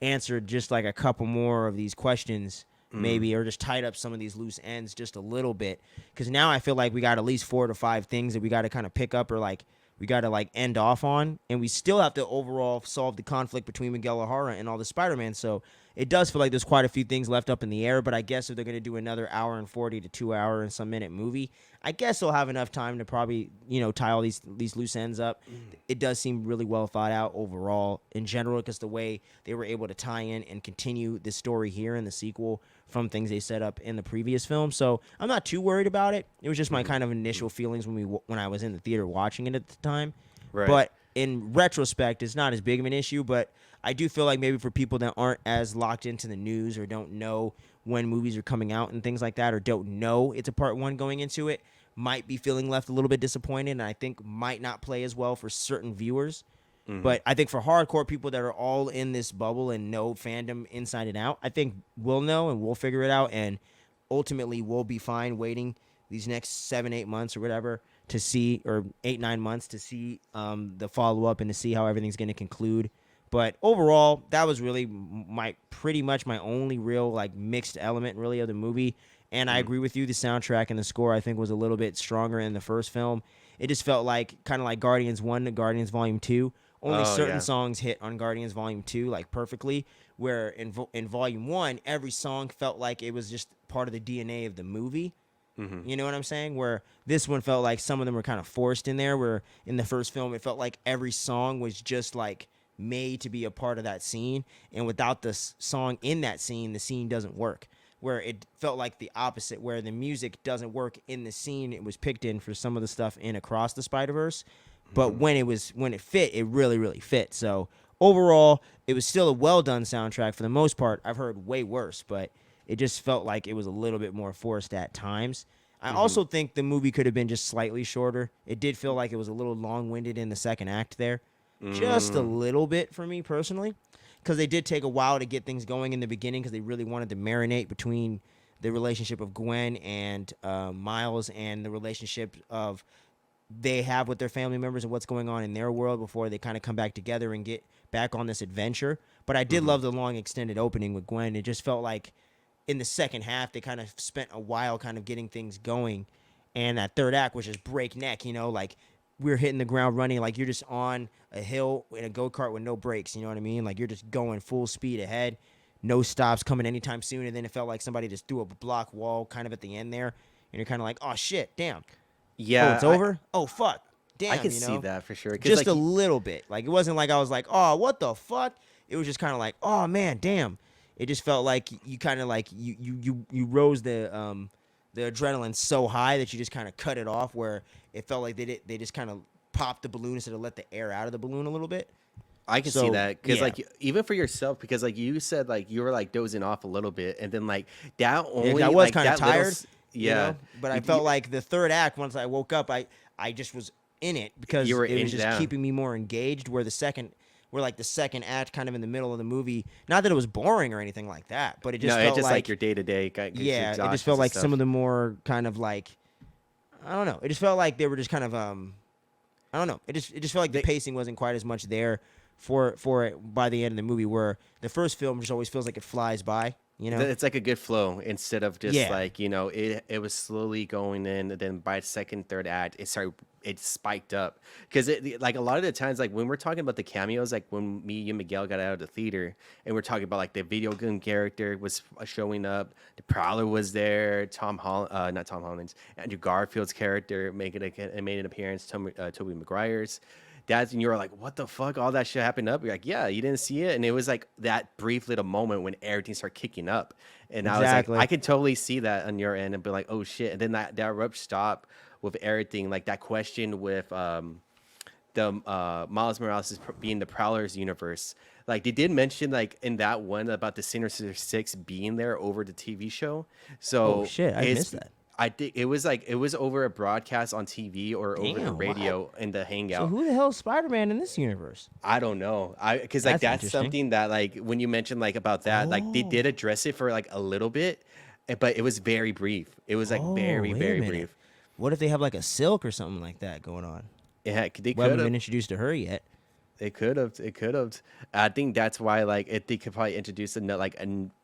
answered just like a couple more of these questions Mm. maybe, or just tied up some of these loose ends just a little bit, because now I feel like we got at least 4 to 5 things that we got to kind of pick up, or like we got to like end off on, and we still have to overall solve the conflict between Miguel O'Hara and all the Spider-Man. So it does feel like there's quite a few things left up in the air, but I guess if they're going to do another hour and 40 to 2 hour and some minute movie, I guess they'll have enough time to probably, tie all these loose ends up. It does seem really well thought out overall in general, because the way they were able to tie in and continue the story here in the sequel from things they set up in the previous film. So I'm not too worried about it. It was just my Mm-hmm. kind of initial feelings when I was in the theater watching it at the time. Right. But in retrospect, it's not as big of an issue. But I do feel like maybe for people that aren't as locked into the news, or don't know when movies are coming out and things like that, or don't know it's a part one going into it, might be feeling left a little bit disappointed, and I think might not play as well for certain viewers. Mm-hmm. But I think for hardcore people that are all in this bubble and know fandom inside and out, I think we'll know and we'll figure it out, and ultimately we'll be fine waiting these next 7-8 months or whatever to see, or 8-9 months to see the follow up and to see how everything's going to conclude. But overall, that was really pretty much my only real like mixed element really of the movie. And I Mm. agree with you, the soundtrack and the score I think was a little bit stronger in the first film. It just felt like kind of like Guardians 1 to Guardians Volume 2. Only Oh certain yeah. songs hit on Guardians Volume 2 like perfectly, where in Volume 1 every song felt like it was just part of the DNA of the movie. Mm-hmm. You know what I'm saying? Where this one felt like some of them were kind of forced in there, where in the first film it felt like every song was just like made to be a part of that scene, and without the song in that scene, the scene doesn't work. Where it felt like the opposite, where the music doesn't work in the scene it was picked in for some of the stuff in Across the Spider-Verse, but Mm-hmm. when it fit, it really really fit. So overall, it was still a well done soundtrack for the most part. I've heard way worse, but it just felt like it was a little bit more forced at times. I Mm-hmm. also think the movie could have been just slightly shorter. It did feel like it was a little long-winded in the second act there, just a Mm. little bit for me personally, because they did take a while to get things going in the beginning because they really wanted to marinate between the relationship of Gwen and Miles and the relationship of they have with their family members and what's going on in their world before they kind of come back together and get back on this adventure. But I did Mm-hmm. love the long extended opening with Gwen. It just felt like in the second half they kind of spent a while kind of getting things going, and that third act was just breakneck. Like we're hitting the ground running, like you're just on a hill in a go-kart with no brakes. You know what I mean? Like you're just going full speed ahead, no stops coming anytime soon. And then it felt like somebody just threw a block wall kind of at the end there, and you're kind of like, oh shit, damn. Oh, Yeah, it's over? Oh, fuck. I Damn, can see that for sure. Cause Just like a little bit. Like, it wasn't like I was like, oh, what the fuck? It was just kind of like, oh, man, damn. It just felt like you kind of like you rose the adrenaline so high that you just kind of cut it off where it felt like they just kind of popped the balloon instead of let the air out of the balloon a little bit. I can see So, that because yeah. like even for yourself because like you said like you were like dozing off a little bit and then like that Yeah, 'cause only I was like kind of that little tired, yeah but I you, felt like the third act, once I woke up, I just was in it because you were it was in just down. keeping me more engaged. Where like the second act, kind of in the middle of the movie, not that it was boring or anything like that, but it just No, it's felt just like like, your day to day yeah, it just exhaustions felt and like some stuff. of the more kind of like, I don't know, it just felt like they were just kind of I don't know, it just felt like the They, pacing wasn't quite as much there for it by the end of the movie, where the first film just always feels like it flies by, you know? it's like a good flow instead of just Yeah. like it was slowly going in and then by the second third act it spiked up because like a lot of the times like when we're talking about the cameos like when me and Miguel got out of the theater and we're talking about like the video game character was showing up, the Prowler was there, not Tom Holland's, Andrew Garfield's character made an appearance, Tobey Maguire's. That's and you were like, what the fuck? All that shit happened up. You're like, yeah, you didn't see it, and it was like that brief little moment when everything started kicking up, and I was like, I Exactly. could totally see that on your end and be like, oh shit, and then that abrupt stop with everything, like that question with the Miles Morales being the Prowler's universe. Like they did mention like in that one about the Sinister Six being there over the TV show. Oh So shit, I it's missed that. I think it was over a broadcast on TV or over the Damn, what? radio in the So hangout. who the hell is Spider-Man in this universe? I don't know. I because like That's that's interesting. something that like when you mentioned like about that like they Oh, did address it for like a little bit, but it was very brief. It was like oh, very wait a very minute. brief. What if they have like a Silk or something like that going on? Yeah, they We could haven't been have. introduced to her yet. It could have. It could have. I think that's why, like, they could probably introduce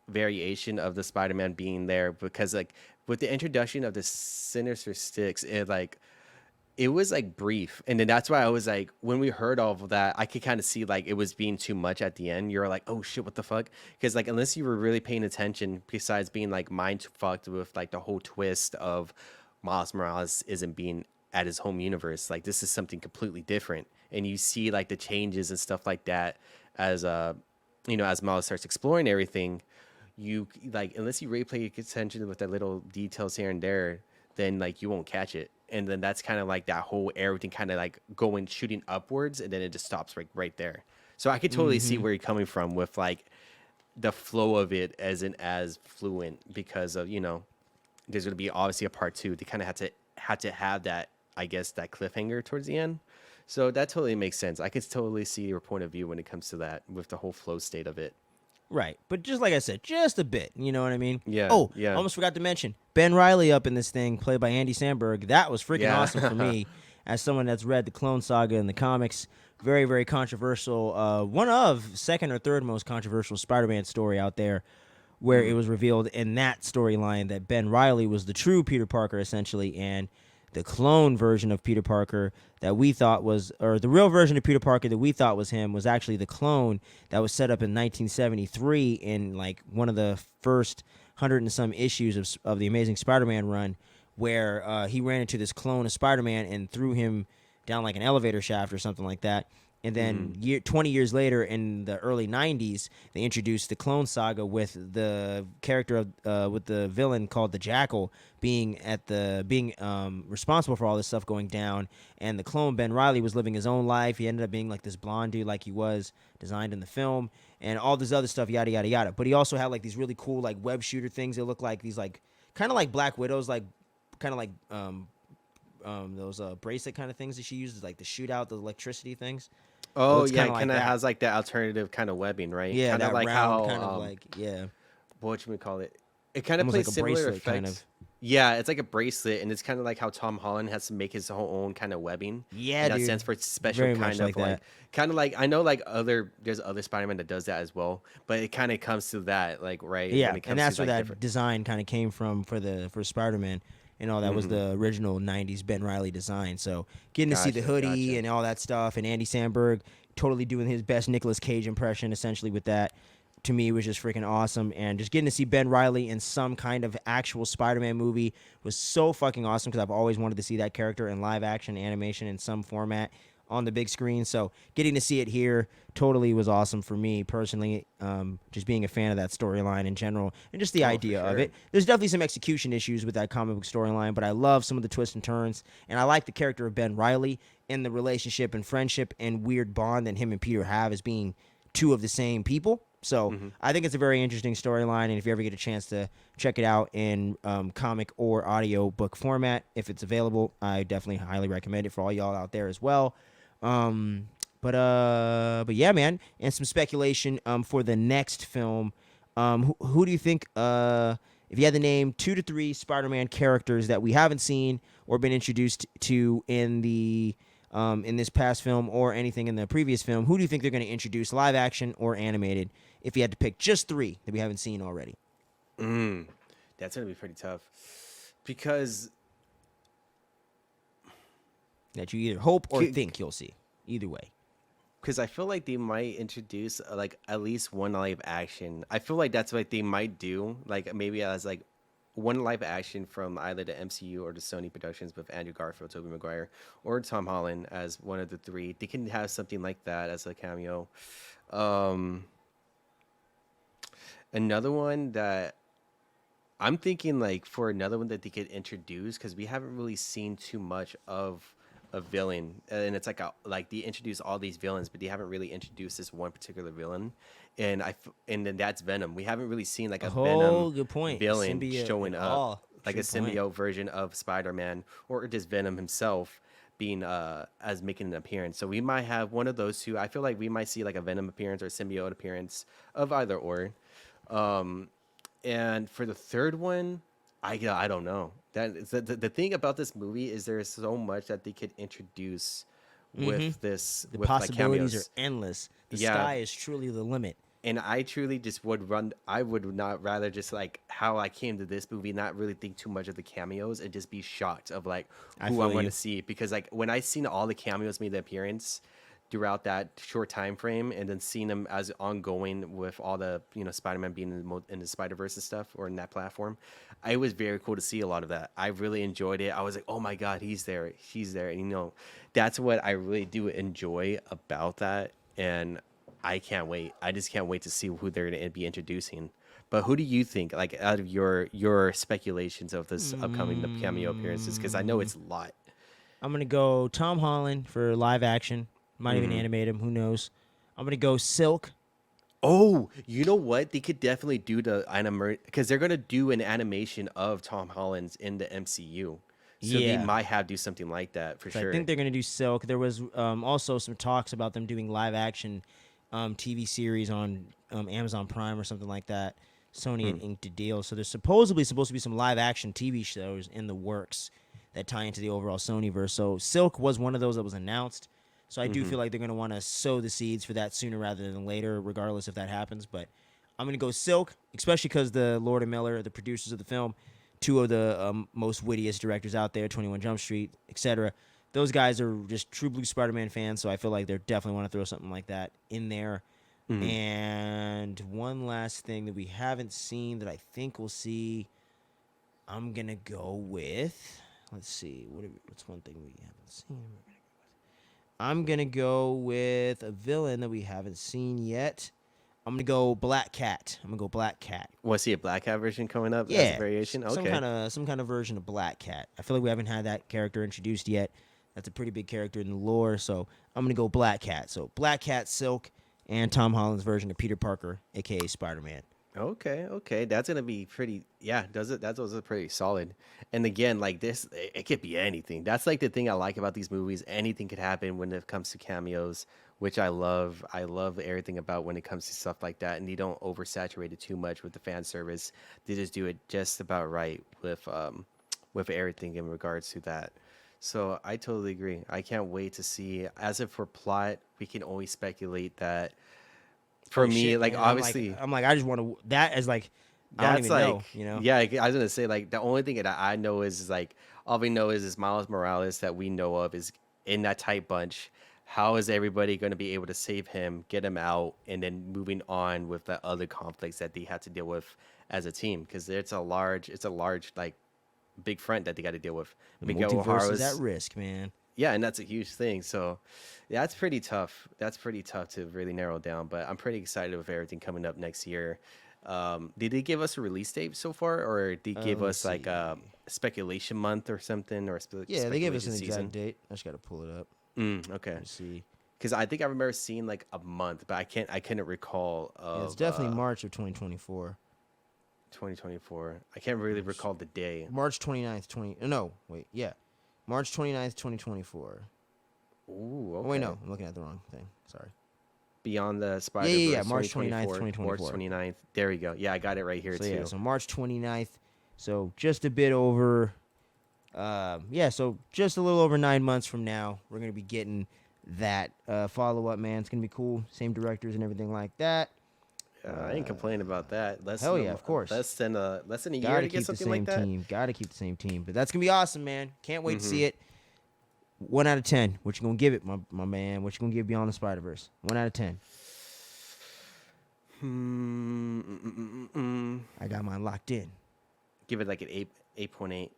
variation of the Spider-Man being there because, like, with the introduction of the Sinister Six, it was like brief, and then that's why I was like, when we heard all of that, I could kind of see like it was being too much at the end. You're like, oh shit, what the fuck? Because like, unless you were really paying attention, besides being like mind fucked with like the whole twist of Miles Morales isn't being at his home universe. Like this is something completely different, and you see like the changes and stuff like that as as Miles starts exploring everything. You like unless you really pay attention with the little details here and there, then like you won't catch it. And then that's kind of like that whole everything kind of like going shooting upwards, and then it just stops right there. So I could totally see Mm-hmm. where you're coming from with like the flow of it as fluent because of there's going to be obviously a part two. They kind of had to have that, I guess, that cliffhanger towards the end. So that totally makes sense. I could totally see your point of view when it comes to that with the whole flow state of it. Right. But just like I said, just a bit. You know what I mean? Yeah, Oh, yeah. almost forgot to mention Ben Riley up in this thing, played by Andy Samberg. That was freaking awesome for Yeah. me as someone that's read the Clone Saga in the comics. Very, very controversial. One of second or third most controversial Spider-Man story out there, where it was revealed in that storyline that Ben Riley was the true Peter Parker, essentially, and the clone version of Peter Parker that we thought was, or the real version of Peter Parker that we thought was him, was actually the clone that was set up in 1973 in like one of the first 100 and some issues of the Amazing Spider-Man run, where he ran into this clone of Spider-Man and threw him down like an elevator shaft or something like that. And then 20 years later, in the early 90s, they introduced the Clone Saga with the character of with the villain called the Jackal being responsible for all this stuff going down. And the clone Ben Riley was living his own life. He ended up being like this blonde dude, like he was designed in the film, and all this other stuff, yada yada yada. But he also had like these really cool like web shooter things that look like these like kind of like Black Widows, like kind of like those bracelet kind of things that she uses, like the shootout, the electricity things. It Oh looks yeah, kind it of kind like of that. has like that alternative kind of webbing, right? Yeah, Kind of that like round how kind of like what you call it? It kind of almost like plays a similar bracelet kind effects. of. Yeah, it's like a bracelet, and it's kind of like how Tom Holland has to make his own kind of webbing. Yeah, In that dude. sense, for special Very much like that. kind of like I know like there's other Spider-Man that does that as well, but it kind of comes to that like right when Yeah, it and comes to that's where like that different. design kind of came from for Spider-Man and all that was Hmm. the original 90s Ben Riley design. So, getting to see the Gotcha, hoodie gotcha. and all that stuff and Andy Samberg totally doing his best Nicolas Cage impression essentially with that to me was just freaking awesome, and just getting to see Ben Riley in some kind of actual Spider-Man movie was so fucking awesome because I've always wanted to see that character in live action animation in some format on the big screen. So getting to see it here totally was awesome for me personally. Just being a fan of that storyline in general and just the Oh, for idea of sure. it. There's definitely some execution issues with that comic book storyline, but I love some of the twists and turns, and I like the character of Ben Riley and the relationship and friendship and weird bond that him and Peter have as being two of the same people. So Hmm. I think it's a very interesting storyline, and if you ever get a chance to check it out in comic or audio book format, if it's available, I definitely highly recommend it for all y'all out there as well. Um, but yeah, man, and some speculation for the next film. Who do you think? If you had to name 2 to 3 Spider-Man characters that we haven't seen or been introduced to in this past film or anything in the previous film, who do you think they're going to introduce, live action or animated? If you had to pick just 3 that we haven't seen already, Mm, that's gonna be pretty tough because that you either hope or think you'll see, either way. I feel like they might introduce like at least one live action. I feel like that's what they might do, like maybe as like one live action from either the MCU or the Sony Productions with Andrew Garfield, Tobey Maguire, or Tom Holland as one of the three. They can have something like that as a cameo. Um, Another one that I'm thinking like for another one that they could introduce because we haven't really seen too much of a villain, and it's like like they introduce all these villains, but they haven't really introduced this one particular villain, and then that's Venom. We haven't really seen like a Venom Oh, good point. A villain symbiote showing and up, all. like a True point. symbiote version of Spider-Man or just Venom himself being as making an appearance. So we might have one of those two. I feel like we might see like a Venom appearance or a symbiote appearance of either or. Um, and for the third one, I don't know. That is the thing about this movie is there is so much that they could introduce Mm-hmm. with this The with like possibilities are cameos. endless. The Yeah, sky is truly the limit. and I truly just would run. I would not rather just like how I came to this movie, not really think too much of the cameos and just be shocked of like I who I'm feel going to you. see because like when I seen all the cameos made the appearance throughout that short time frame, and then seeing them as ongoing with all the Spider-Man being in the Spider-Verse and stuff or in that platform, it was very cool to see a lot of that. I really enjoyed it. I was like, oh my god, he's there, and that's what I really do enjoy about that, and I can't wait. I just can't wait to see who they're going to be introducing. But who do you think, like, out of your speculations of this upcoming cameo appearances? Because I know Mm, it's a lot. I'm gonna go Tom Holland for live action. Might even Hmm. animate him. Who knows? I'm gonna go Silk. Oh, you know what? They could definitely do the anime because they're gonna do an animation of Tom Holland's in the MCU, so they Yeah. might have do something like that for So I think sure. they're gonna do Silk. There was also some talks about them doing live action TV series on Amazon Prime or something like that. Sony had Hmm. inked a deal, so there's supposedly supposed to be some live action TV shows in the works that tie into the overall Sony verse. So Silk was one of those that was announced. So I do Hmm. feel like they're gonna want to sow the seeds for that sooner rather than later, regardless if that happens. But I'm gonna go Silk, especially because the Lord and Miller, the producers of the film, two of the most wittiest directors out there, 21 Jump Street, etc. Those guys are just true blue Spider-Man fans, so I feel like they definitely want to throw something like that in there. Hmm. And one last thing that we haven't seen that I think we'll see, I'm gonna go with. Let's see, what's one thing we haven't seen? I'm going to go with a villain that we haven't seen yet. I'm going to go Black Cat. Want to see a Black Hat version coming up as a Yeah, variation? some Okay. kind of version of Black Cat. I feel like we haven't had that character introduced yet. That's a pretty big character in the lore, so I'm going to go Black Cat. So Black Cat, Silk, and Tom Holland's version of Peter Parker, aka Spider-Man. Okay, that's gonna be pretty. Yeah, does it? That's also pretty solid. And again, like this, it could be anything. That's like the thing I like about these movies. Anything could happen when it comes to cameos, which I love. I love everything about when it comes to stuff like that, and they don't oversaturate it too much with the fan service. They just do it just about right with everything in regards to that. So I totally agree. I can't wait to see. As if for plot, we can only speculate that. For Holy me, shit, like man. obviously. I'm like, I just want to. That is like, I don't That's even know. like, You know. yeah, I was gonna say like the only thing that I know is like all we know is Miles Morales that we know of is in that tight bunch. How is everybody going to be able to save him, get him out, and then moving on with the other conflicts that they have to deal with as a team? Because it's a large like big front that they got to deal with. The Miguel multiverse is at O'Hara's, risk, man. yeah, and that's a huge thing. So yeah, that's pretty tough. That's pretty tough to really narrow down. But I'm pretty excited with everything coming up next year. Did they give us a release date so far, or did they give Let's us like a see. speculation month or something, or Yeah, they gave us speculation an season? exact date. I just got to pull it up. Okay, Let's see. because I think I remember seeing like a month, but I couldn't recall Yeah, it's of definitely March of 2024. 2024. I can't really recall the day. March 29th, 20. No, wait. Yeah. March 29th, 2024. Ooh, Oh, okay. wait, no. I'm looking at the wrong thing. Sorry. Beyond the Spider Yeah. March 29th, 2024. March 29th. There we go. Yeah, I got it right here So, too. yeah. So, March 29th. So, just a bit over. So just a little over 9 months from now, we're going to be getting that follow up, man. It's going to be cool. Same directors and everything like that. I ain't complaining about that. Hell yeah, of course. Less than a year Gotta to keep get the something same like that. team. Gotta keep the same team. But that's gonna be awesome, man. Can't wait to see it. 1 out of 10. What you gonna give it, my man? What you gonna give Beyond the Spider Verse? 1 out of 10. I got mine locked in. Give it like an 8.8.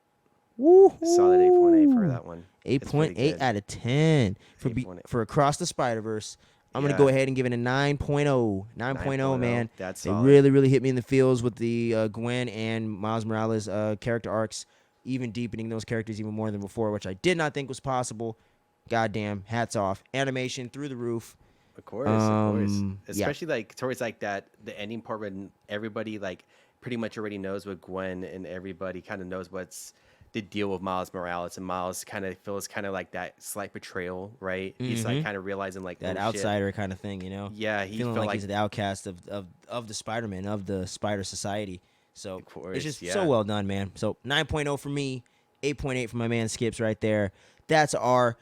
Woo! Solid 8.8 for that one. It's pretty 8.8 good. out of 10 for 8.8. for Across the Spider Verse. I'm gonna Yeah. go ahead and give it a 9.0. 9.0, man. That's They solid. really hit me in the feels with the Gwen and Miles Morales character arcs, even deepening those characters even more than before, which I did not think was possible. Goddamn, hats off. Animation through the roof. Of course. Yeah. Especially like towards like that the ending part when everybody like pretty much already knows what Gwen and everybody kind of knows what's the deal with Miles Morales, and Miles kind of feels kind of like that slight betrayal, right? He's like kind of realizing like That oh, shit. outsider kind of thing, you know? Yeah, he Feeling felt like like he's the outcast of the Spider-Man, of the Spider Society. So Of course, it's just yeah. so well done, man. So 9.0 for me, 8.8 for my man Skips right there. That's our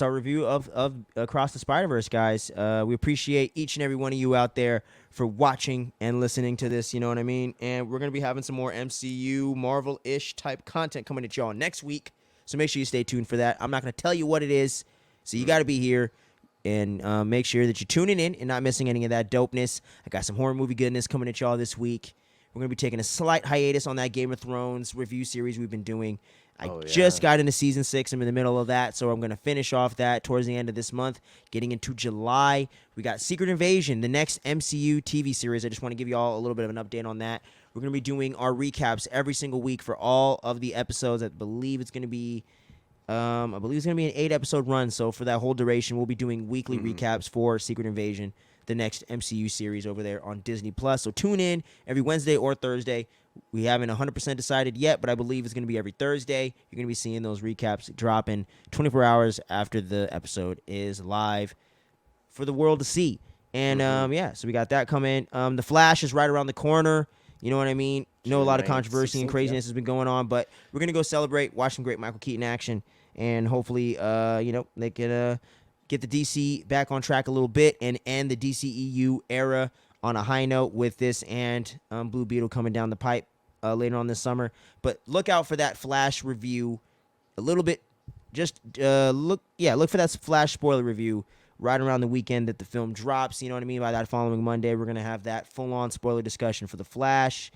review of Across the Spider-Verse, guys. We appreciate each and every one of you out there for watching and listening to this, you know what I mean? And we're going to be having some more MCU, Marvel-ish type content coming at y'all next week. So make sure you stay tuned for that. I'm not going to tell you what it is, so you got to be here and make sure that you're tuning in and not missing any of that dopeness. I got some horror movie goodness coming at y'all this week. We're going to be taking a slight hiatus on that Game of Thrones review series we've been doing. I just got into season 6. I'm in the middle of that, so I'm going to finish off that towards the end of this month. Getting into July, we got Secret Invasion, the next MCU TV series. I just want to give you all a little bit of an update on that. We're going to be doing our recaps every single week for all of the episodes. I believe it's going to be an 8-episode run, so for that whole duration, we'll be doing weekly recaps for Secret Invasion, the next MCU series over there on Disney+. So tune in every Wednesday or Thursday. We haven't 100% decided yet, but I believe it's going to be every Thursday. You're going to be seeing those recaps dropping 24 hours after the episode is live for the world to see. And, so we got that coming. The Flash is right around the corner. You know what I mean? A lot of June 9th, controversy and 16th, craziness has been going on, but we're going to go celebrate, watch some great Michael Keaton action, and hopefully, they can get the DC back on track a little bit and end the DCEU era on a high note with this and Blue Beetle coming down the pipe later on this summer. But look out for that Flash review a little bit. Just look for that Flash spoiler review right around the weekend that the film drops. You know what I mean? By that following Monday, we're going to have that full-on spoiler discussion for the Flash.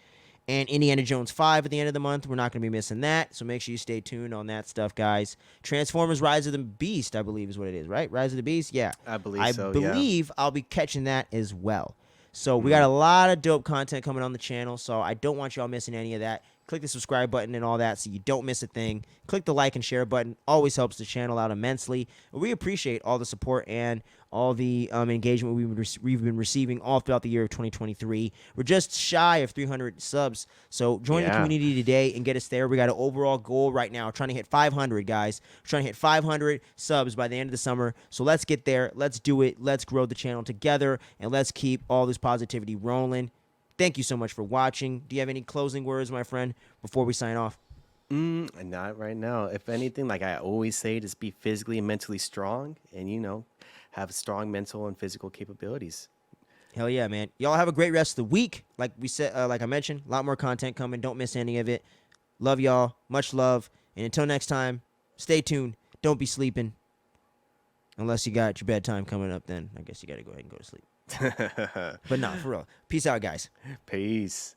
And Indiana Jones 5 at the end of the month. We're not going to be missing that. So make sure you stay tuned on that stuff, guys. Transformers Rise of the Beast, I believe is what it is, right? Rise of the Beast? Yeah. I believe I so, yeah. believe I'll be catching that as well. So we got a lot of dope content coming on the channel. So I don't want y'all missing any of that. Click the subscribe button and all that so you don't miss a thing. Click the like and share button. Always helps the channel out immensely. We appreciate all the support and all the engagement we've been receiving all throughout the year of 2023. We're just shy of 300 subs. So join the community today and get us there. We got an overall goal right now. We're trying to hit 500, guys. We're trying to hit 500 subs by the end of the summer. So let's get there. Let's do it. Let's grow the channel together. And let's keep all this positivity rolling. Thank you so much for watching. Do you have any closing words, my friend, before we sign off? Not right now. If anything, like I always say, just be physically and mentally strong and, have strong mental and physical capabilities. Hell yeah, man. Y'all have a great rest of the week. Like we said, like I mentioned, a lot more content coming. Don't miss any of it. Love y'all. Much love. And until next time, stay tuned. Don't be sleeping. Unless you got your bedtime coming up, then I guess you got to go ahead and go to sleep. But no, for real. Peace out, guys. Peace.